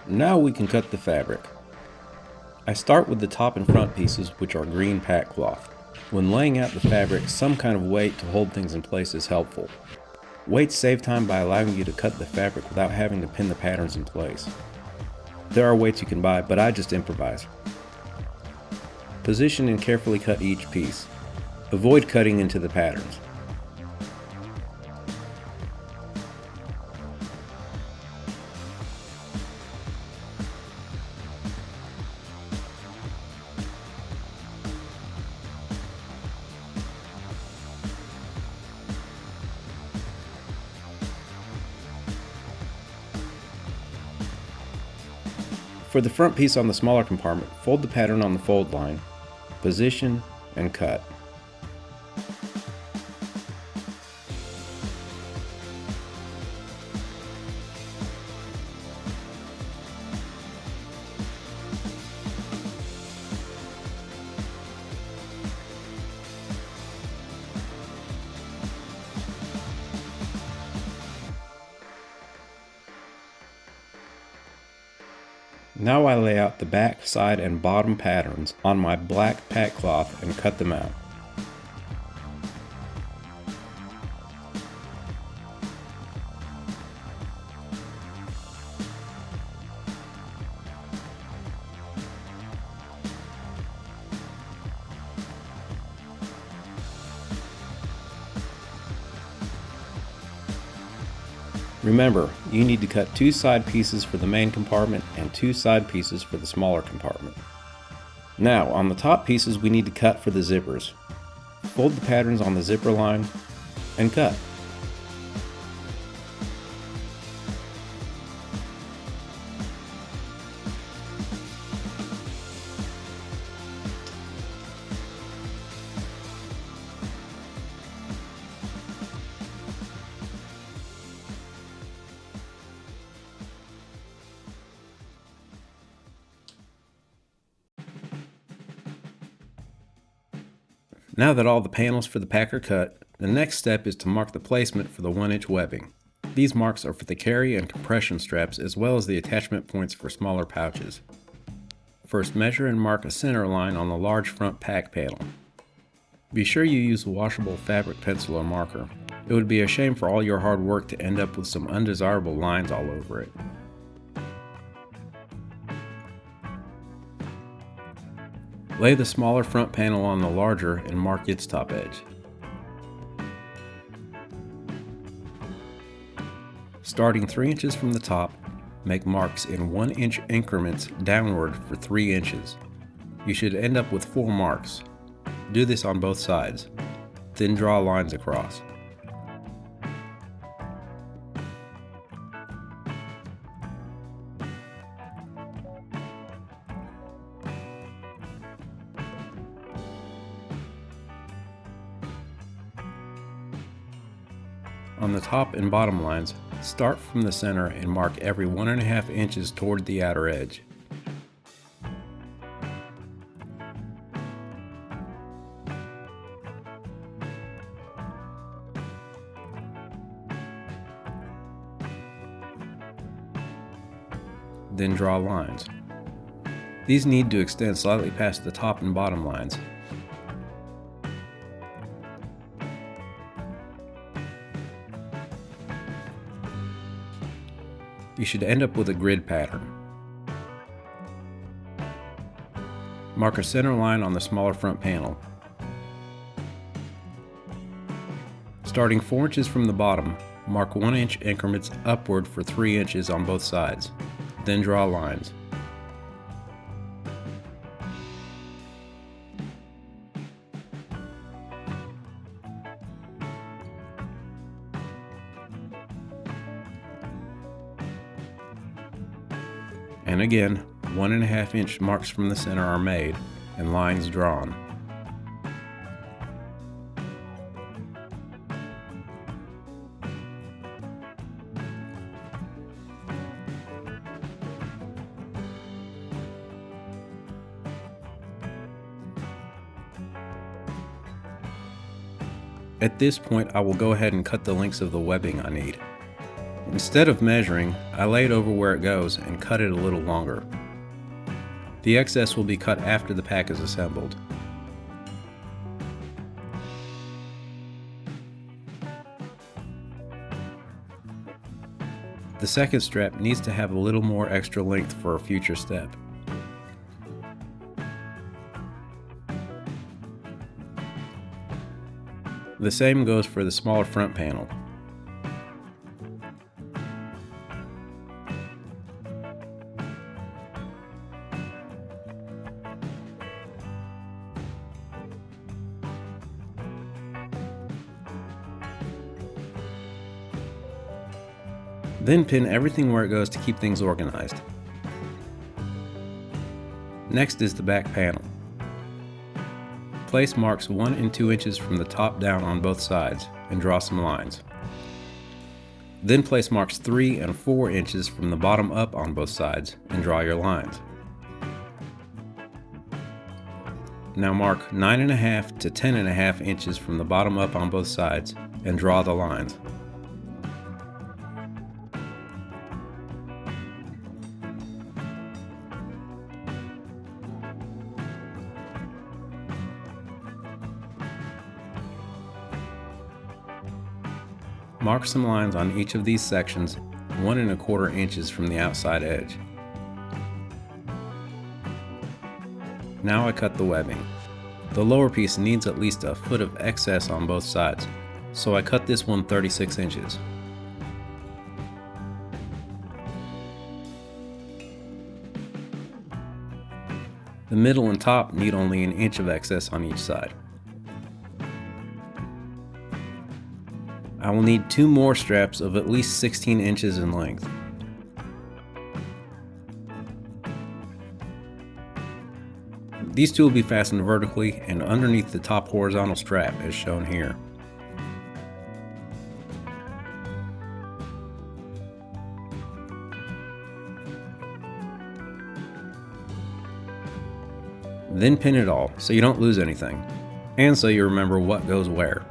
Now we can cut the fabric. I start with the top and front pieces, which are green pack cloth. When laying out the fabric, some kind of weight to hold things in place is helpful. Weights save time by allowing you to cut the fabric without having to pin the patterns in place. There are weights you can buy, but I just improvise. Position and carefully cut each piece. Avoid cutting into the patterns. For the front piece on the smaller compartment, fold the pattern on the fold line, position, and cut. Now I lay out the back, side, and bottom patterns on my black pack cloth and cut them out. Remember, you need to cut 2 side pieces for the main compartment and 2 side pieces for the smaller compartment. Now, on the top pieces we need to cut for the zippers. Fold the patterns on the zipper line and cut. Now that all the panels for the pack are cut, the next step is to mark the placement for the 1-inch webbing. These marks are for the carry and compression straps as well as the attachment points for smaller pouches. First, measure and mark a center line on the large front pack panel. Be sure you use a washable fabric pencil or marker. It would be a shame for all your hard work to end up with some undesirable lines all over it. Lay the smaller front panel on the larger and mark its top edge. Starting 3 inches from the top, make marks in 1-inch increments downward for 3 inches. You should end up with 4 marks. Do this on both sides. Then draw lines across. On the top and bottom lines, start from the center and mark every 1.5 inches toward the outer edge. Then draw lines. These need to extend slightly past the top and bottom lines. You should end up with a grid pattern. Mark a center line on the smaller front panel. Starting 4 inches from the bottom, mark 1-inch increments upward for 3 inches on both sides. Then draw lines. And again, 1.5 inch marks from the center are made and lines drawn. At this point, I will go ahead and cut the lengths of the webbing I need. Instead of measuring, I lay it over where it goes and cut it a little longer. The excess will be cut after the pack is assembled. The second strap needs to have a little more extra length for a future step. The same goes for the smaller front panel. Then pin everything where it goes to keep things organized. Next is the back panel. Place marks 1 and 2 inches from the top down on both sides and draw some lines. Then place marks 3 and 4 inches from the bottom up on both sides and draw your lines. Now mark 9.5 to 10.5 inches from the bottom up on both sides and draw the lines. Mark some lines on each of these sections 1 1/4 inches from the outside edge. Now I cut the webbing. The lower piece needs at least a foot of excess on both sides, so I cut this one 36 inches. The middle and top need only 1 inch of excess on each side. I will need 2 more straps of at least 16 inches in length. These two will be fastened vertically and underneath the top horizontal strap as shown here. Then pin it all so you don't lose anything, and so you remember what goes where.